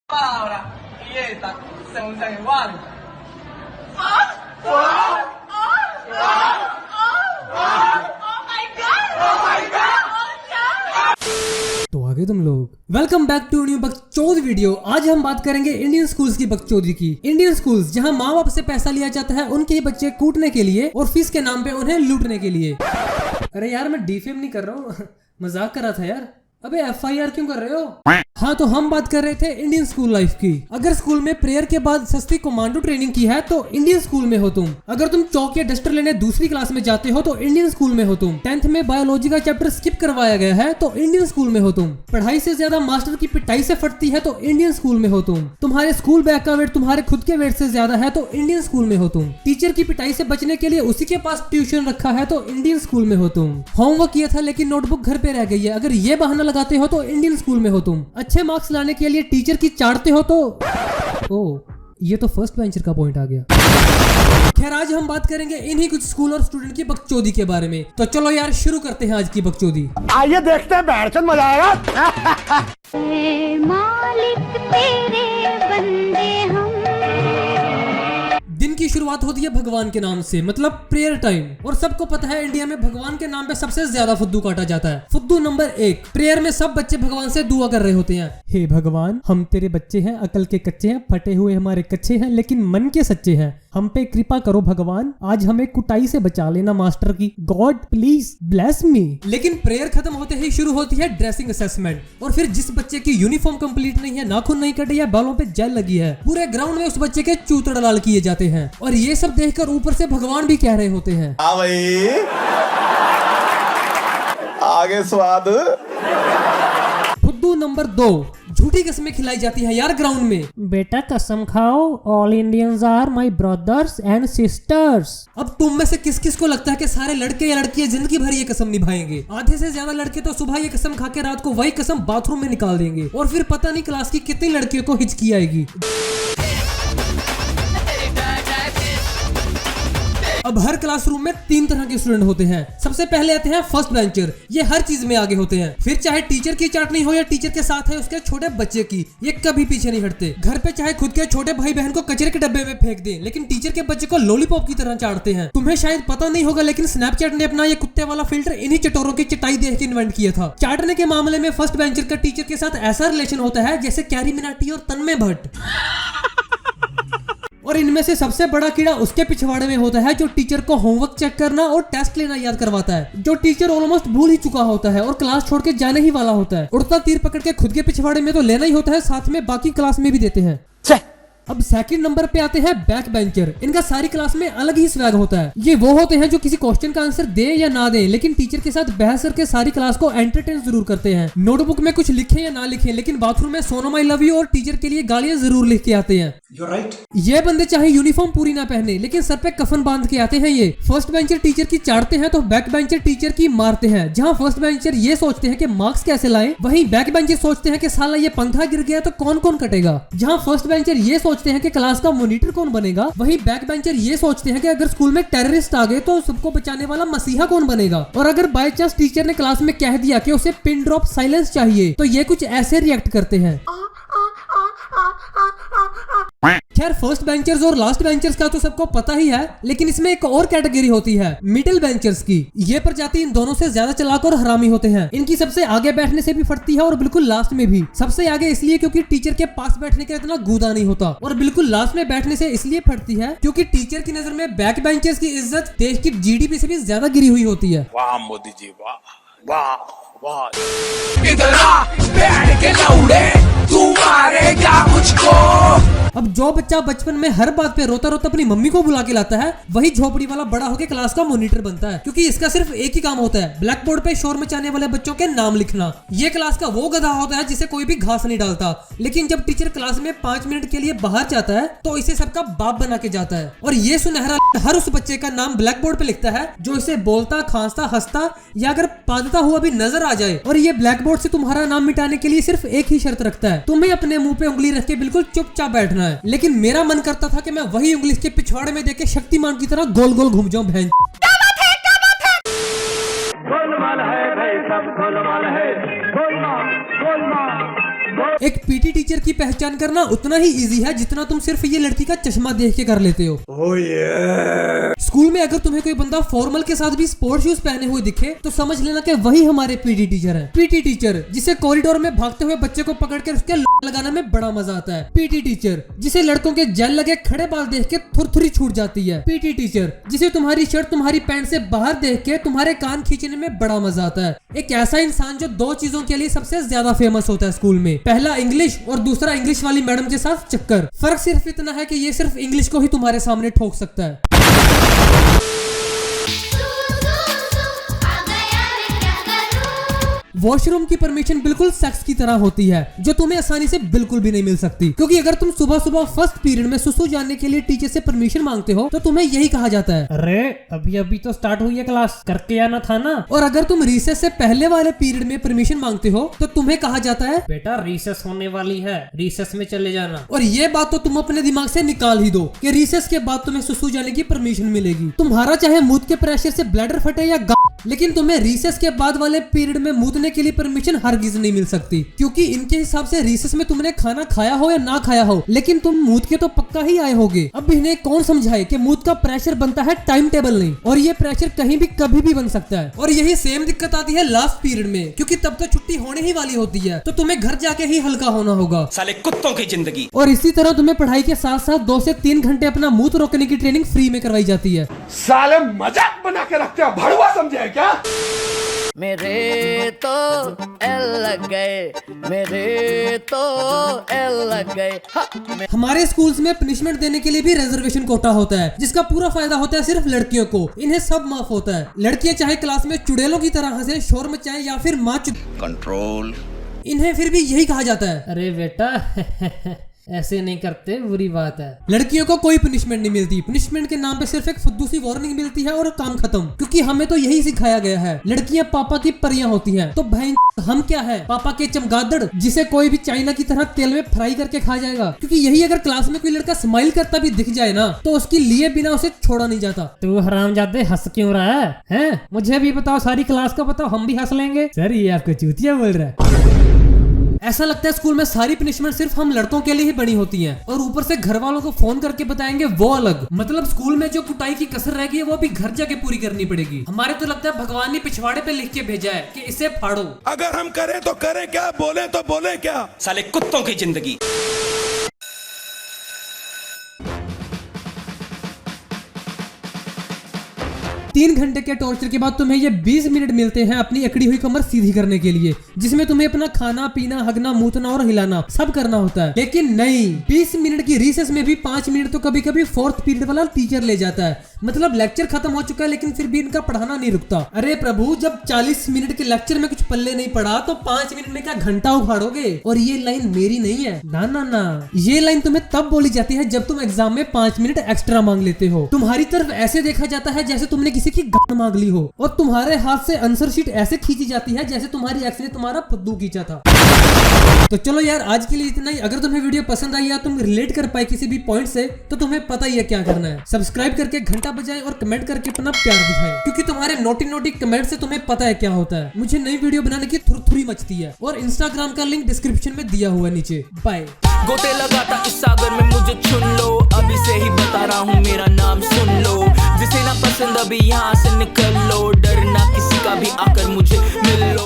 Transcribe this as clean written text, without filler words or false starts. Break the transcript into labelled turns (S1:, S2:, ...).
S1: palabra y esta se usan igual.
S2: तो आगे तुम लोग वेलकम बैक टू न्यू बकचोद वीडियो। आज हम बात करेंगे इंडियन स्कूल्स की बकचोदी की। इंडियन स्कूल्स जहां माँ बाप से पैसा लिया जाता है उनके ही बच्चे कूटने के लिए और फीस के नाम पे उन्हें लूटने के लिए। अरे यार मैं डिफेम नहीं कर रहा हूँ, मजाक कर रहा था यार। अबे FIR क्यों कर रहे हो? हाँ तो हम बात कर रहे थे इंडियन स्कूल लाइफ की। अगर स्कूल में प्रेयर के बाद सस्ती कमांडो ट्रेनिंग की है तो इंडियन स्कूल में हो तुम। अगर तुम चौक या डस्टर लेने दूसरी क्लास में जाते हो तो इंडियन स्कूल में हो तुम। 10th में बायोलॉजी का चैप्टर स्किप करवाया गया है तो इंडियन स्कूल में हो तुम। पढ़ाई से ज्यादा मास्टर की पिटाई से फटती है तो इंडियन स्कूल में हो तुम। तुम्हारे स्कूल बैग का वेट तुम्हारे खुद के वेट से ज्यादा है तो इंडियन स्कूल में हो तुम। टीचर की पिटाई से बचने के लिए उसी के पास ट्यूशन रखा है तो इंडियन स्कूल में हो तुम। होमवर्क किया था लेकिन नोटबुक घर पे रह गई है, अगर ये बहाना लगाते हो तो इंडियन स्कूल में हो तुम। अच्छे मार्क्स लाने के लिए टीचर की चाटते हो तो ये तो फर्स्ट बेंचर का पॉइंट आ गया। खैर आज हम बात करेंगे इन्हीं कुछ स्कूल और स्टूडेंट की बकचोदी के बारे में। तो चलो यार शुरू करते हैं आज की बकचोदी।
S3: आइए देखते हैं बैठचंद मजा आएगा। मालिक तेरे बंदे हम।
S2: दिन की शुरुआत होती है भगवान के नाम से, मतलब प्रेयर टाइम। और सबको पता है इंडिया में भगवान के नाम पे सबसे ज्यादा फुद्दू काटा जाता है। फुद्दू नंबर 1, प्रेयर में सब बच्चे भगवान से दुआ कर रहे होते हैं। हे भगवान, हम तेरे बच्चे हैं, अकल के कच्चे हैं, फटे हुए हमारे कच्चे हैं लेकिन मन के सच्चे हैं। हम पे कृपा करो भगवान, आज हमें कुटाई से बचा लेना मास्टर की। God please bless me. लेकिन प्रेयर खत्म होते ही शुरू होती है ड्रेसिंग असेसमेंट। और फिर जिस बच्चे की यूनिफॉर्म कंप्लीट नहीं है, नाखून नहीं कटे या बालों पे जेल लगी है, पूरे ग्राउंड में उस बच्चे के चूतड़ लाल किए जाते हैं। और ये सब देखकर ऊपर से भगवान भी कह रहे होते हैं,
S4: हाँ भाई आगे स्वाद।
S2: फुद्दू नंबर 2, झूठी कसमें खिलाई जाती है यार ग्राउंड में। बेटा कसम खाओ, all Indians are my brothers and sisters. अब तुम में से किस किस को लगता है कि सारे लड़के या लड़कियां जिंदगी भर ये कसम निभाएंगे? आधे से ज्यादा लड़के तो सुबह ये कसम खा के रात को वही कसम बाथरूम में निकाल देंगे और फिर पता नहीं क्लास की कितनी लड़कियों को हिचकी आएगी। अब हर क्लासरूम में 3 तरह के स्टूडेंट होते हैं। सबसे पहले आते हैं फर्स्ट बेंचर, ये हर चीज में आगे होते हैं। फिर चाहे टीचर की चाटनी हो या टीचर के साथ है उसके छोटे बच्चे की, ये कभी पीछे नहीं हटते। घर पे चाहे खुद के छोटे भाई बहन को कचरे के डब्बे में फेंक दें, लेकिन टीचर के बच्चे को लॉलीपॉप की तरह चाटते हैं। तुम्हें शायद पता नहीं होगा लेकिन स्नैपचैट ने अपना ये कुत्ते वाला फिल्टर इन्हीं चटोरों की चटाई देख के इन्वेंट किया था। चाटने के मामले में फर्स्ट बेंचर का टीचर के साथ ऐसा रिलेशन होता है जैसे कैरी मिनाटी और तन्मय भट्ट। और इनमें से सबसे बड़ा कीड़ा उसके पिछवाड़े में होता है जो टीचर को होमवर्क चेक करना और टेस्ट लेना याद करवाता है, जो टीचर ऑलमोस्ट भूल ही चुका होता है और क्लास छोड़ के जाने ही वाला होता है। उड़ता तीर पकड़ के खुद के पिछवाड़े में तो लेना ही होता है, साथ में बाकी क्लास में भी देते हैं। अब सेकंड नंबर पे आते हैं बैक बेंचर। इनका सारी क्लास में अलग ही स्वैग होता है। ये वो होते हैं जो किसी क्वेश्चन का आंसर दे या ना दे लेकिन टीचर के साथ बहस करके सारी क्लास को एंटरटेन जरूर करते हैं। नोटबुक में कुछ लिखे या ना लिखे लेकिन बाथरूम में सोनम आई लव यू और टीचर के लिए गालियां जरूर लिख के आते हैं।
S4: You're right.
S2: ये बंदे चाहे यूनिफॉर्म पूरी ना पहने लेकिन सर पे कफन बांध के आते हैं। ये फर्स्ट बेंचर टीचर की चाटते हैं तो बैक बेंचर टीचर की मारते हैं। जहाँ फर्स्ट बेंचर ये सोचते हैं कि मार्क्स कैसे लाएं, वहीं बैक बेंचर सोचते हैं कि साला ये पंखा गिर गया तो कौन कौन कटेगा। जहाँ फर्स्ट बेंचर ये सोचते हैं कि क्लास का मॉनिटर कौन बनेगा, वहीं बैक बेंचर ये सोचते हैं कि अगर स्कूल में टेररिस्ट आ गए तो सबको बचाने वाला मसीहा कौन बनेगा। और अगर बाय चांस टीचर ने क्लास में कह दिया कि उसे पिन ड्रॉप साइलेंस चाहिए तो ये कुछ ऐसे रिएक्ट करते हैं। खैर फर्स्ट बेंचर्स और लास्ट बेंचर्स का तो सबको पता ही है, लेकिन इसमें एक और कैटेगरी होती है मिडिल बेंचर्स की। ये प्रजाति इन दोनों से ज्यादा चालाक और हरामी होते हैं। इनकी सबसे आगे बैठने से भी फटती है और बिल्कुल लास्ट में भी। सबसे आगे इसलिए क्योंकि टीचर के पास बैठने का इतना गूदा नहीं होता, और बिल्कुल लास्ट में बैठने से इसलिए फटती है क्योंकि टीचर की नजर में बैक बेंचर्स की इज्जत देश की GDP से भी ज्यादा गिरी हुई होती है।
S4: वाह मोदी जी वाह वाह वाह।
S1: इधर आ बैठ के लौड़े तू मारेगा मुझको।
S2: अब जो बच्चा बचपन में हर बात पे रोता रोता अपनी मम्मी को बुला के लाता है वही झोपड़ी वाला बड़ा होकर क्लास का मॉनिटर बनता है, क्योंकि इसका सिर्फ एक ही काम होता है, ब्लैक बोर्ड पे शोर मचाने वाले बच्चों के नाम लिखना। ये क्लास का वो गधा होता है जिसे कोई भी घास नहीं डालता, लेकिन जब टीचर क्लास में 5 मिनट के लिए बाहर जाता है तो इसे सबका बाप बना के जाता है। और ये सुनहरा हर उस बच्चे का नाम ब्लैक बोर्ड पे लिखता है जो इसे बोलता, खांसता, हंसता या अगर पादता हुआ भी नजर आ जाए। और ये ब्लैक बोर्ड से तुम्हारा नाम मिटाने के लिए सिर्फ एक ही शर्त रखता है, तुम्हें अपने मुंह पे उंगली रख के बिल्कुल चुपचाप बैठना है। लेकिन मेरा मन करता था कि मैं वही उंगली इसके पिछवाड़े में देके शक्तिमान की तरह गोल गोल घूम जाऊं। बहन गोलमाल है भाई, सब गोलमाल है, गोलमाल गोलमाल। एक पीटी टीचर की पहचान करना उतना ही इजी है जितना तुम सिर्फ ये लड़की का चश्मा देख के कर लेते हो। स्कूल में अगर तुम्हें कोई बंदा फॉर्मल के साथ भी स्पोर्ट्स शूज पहने हुए दिखे तो समझ लेना कि वही हमारे पीटी टीचर है। पीटी टीचर जिसे कॉरिडोर में भागते हुए बच्चे को पकड़ कर उसके लगाने में बड़ा मजा आता है। पीटी टीचर जिसे लड़कों के जेल लगे खड़े बाल देख के थुरथुरी छूट जाती है। पीटी टीचर जिसे तुम्हारी शर्ट तुम्हारी पैंट से बाहर देख के तुम्हारे कान खींचने में बड़ा मजा आता है। एक ऐसा इंसान जो दो चीजों के लिए सबसे ज्यादा फेमस होता है स्कूल में, पहला इंग्लिश और दूसरा इंग्लिश वाली मैडम के साथ चक्कर। फर्क सिर्फ इतना है कि ये सिर्फ इंग्लिश को ही तुम्हारे सामने ठोक सकता है। वॉशरूम की परमिशन बिल्कुल सेक्स की तरह होती है जो तुम्हें आसानी से बिल्कुल भी नहीं मिल सकती, क्योंकि अगर तुम सुबह सुबह फर्स्ट पीरियड में सुसु जाने के लिए टीचर से परमिशन मांगते हो तो तुम्हें यही कहा जाता है, अरे अभी अभी तो स्टार्ट हुई है क्लास, करके आना था ना। और अगर तुम रिसेस से पहले वाले पीरियड में परमिशन मांगते हो तो तुम्हें कहा जाता है, बेटा रिसेस होने वाली है, रिसेस में चले जाना। और ये बात तो तुम अपने दिमाग से निकाल ही दो कि रिसेस के बाद तुम्हें सुसु जाने की परमिशन मिलेगी। तुम्हारा चाहे मूत के प्रेशर से ब्लैडर फटे या लेकिन तुम्हें रिसेस के बाद वाले पीरियड में मूतने के लिए परमिशन हरगिज नहीं मिल सकती, क्योंकि इनके हिसाब से रिसेस में तुमने खाना खाया हो या ना खाया हो लेकिन तुम मूत के तो पक्का ही आए होगे। अब इन्हें कौन समझाए कि मूत का प्रेशर बनता है टाइम टेबल नहीं, और ये प्रेशर कहीं भी कभी भी बन सकता है। और यही सेम दिक्कत आती है लास्ट पीरियड में, क्योंकि तब तो छुट्टी होने ही वाली होती है तो तुम्हें घर जाके ही हल्का होना होगा।
S4: साले कुत्तों की जिंदगी।
S2: और इसी तरह तुम्हें पढ़ाई के साथ साथ 2 से 3 घंटे अपना मूत रोकने की ट्रेनिंग फ्री में करवाई जाती है।
S3: साले मजाक बना के रखते हो, भड़वा समझे है क्या?
S5: मेरे तो एल लग गए, मेरे तो एल लग गए।
S2: हमारे स्कूल्स में पनिशमेंट देने के लिए भी रिजर्वेशन कोटा होता है, जिसका पूरा फायदा होता है सिर्फ लड़कियों को। इन्हें सब माफ होता है। लड़कियां चाहे क्लास में चुड़ैलों की तरह हंसे, शोर मचाएं या फिर
S4: कंट्रोल,
S2: इन्हें फिर भी यही कहा जाता है, अरे बेटा ऐसे नहीं करते, बुरी बात है। लड़कियों को कोई पनिशमेंट नहीं मिलती। पनिशमेंट के नाम पे सिर्फ एक फुद्दू सी वार्निंग मिलती है और काम खत्म, क्योंकि हमें तो यही सिखाया गया है लड़कियां पापा की परियां होती हैं। तो भाई हम क्या है, पापा के चमगादड़ जिसे कोई भी चाइना की तरह तेल में फ्राई करके खा जाएगा। क्योंकि यही अगर क्लास में कोई लड़का स्माइल करता भी दिख जाए ना तो उसकी लिए बिना उसे छोड़ा नहीं जाता। तू हरामजादे हंस क्यों रहा है? मुझे भी बताओ, सारी क्लास का बताओ, हम भी हंस लेंगे। सर ये आपको चूतिया बोल रहा है। ऐसा लगता है स्कूल में सारी पनिशमेंट सिर्फ हम लड़कों के लिए ही बनी होती हैं, और ऊपर से घर वालों को फोन करके बताएंगे वो अलग। मतलब स्कूल में जो कुटाई की कसर रह गई है वो भी घर जाके पूरी करनी पड़ेगी। हमारे तो लगता है भगवान ने पिछवाड़े पे लिख के भेजा है कि इसे फाड़ो।
S4: अगर हम करें तो करें क्या, बोले तो बोले क्या, साले कुत्तों की जिंदगी।
S2: 3 घंटे के टॉर्चर के बाद तुम्हें ये 20 मिनट मिलते हैं अपनी अकड़ी हुई कमर सीधी करने के लिए, जिसमें तुम्हें अपना खाना पीना, हगना, मूतना और हिलाना सब करना होता है। लेकिन नहीं, 20 मिनट की रिसेस में भी 5 मिनट तो कभी कभी 4th पीरियड वाला टीचर ले जाता है। मतलब लेक्चर खत्म हो चुका है लेकिन फिर भी इनका पढ़ाना नहीं रुकता। अरे प्रभु, जब 40 मिनट के लेक्चर में कुछ पल्ले नहीं पड़ा तो 5 मिनट में क्या घंटा उखाड़ोगे? और ये लाइन मेरी नहीं है, ना ना ना, ये लाइन तुम्हें तब बोली जाती है जब तुम एग्जाम में 5 मिनट एक्स्ट्रा मांग लेते हो। तुम्हारी तरफ ऐसे देखा जाता है जैसे तुमने किसी की गांड मांग ली हो, और तुम्हारे हाथ से आंसर शीट ऐसे खींची जाती है जैसे तुम्हारी एक्स ने तुम्हारा फुद्दू खींचा था। तो चलो यार, आज के लिए इतना ही। अगर तुम्हें वीडियो पसंद आई या तुम रिलेट कर पाए किसी भी पॉइंट से तो तुम्हें पता ही है क्या करना है। सब्सक्राइब करके घंटा बजाएं और कमेंट करके अपना प्यार दिखाएं, क्योंकि तुम्हारे नोटी कमेंट से तुम्हें पता है क्या होता है। मुझे नई वीडियो बनाने की थुरथुरी मचती है। और इंस्टाग्राम का लिंक डिस्क्रिप्शन में दिया हुआ है नीचे। बाय।
S5: गोते लगाता इस सागर में मुझे चुन लो, अभी से ही बता रहा हूँ मेरा नाम सुन लो। जिसे ना पसंद अभी यहाँ से निकल लो, डरना किसी का भी आकर मुझे मिल लो।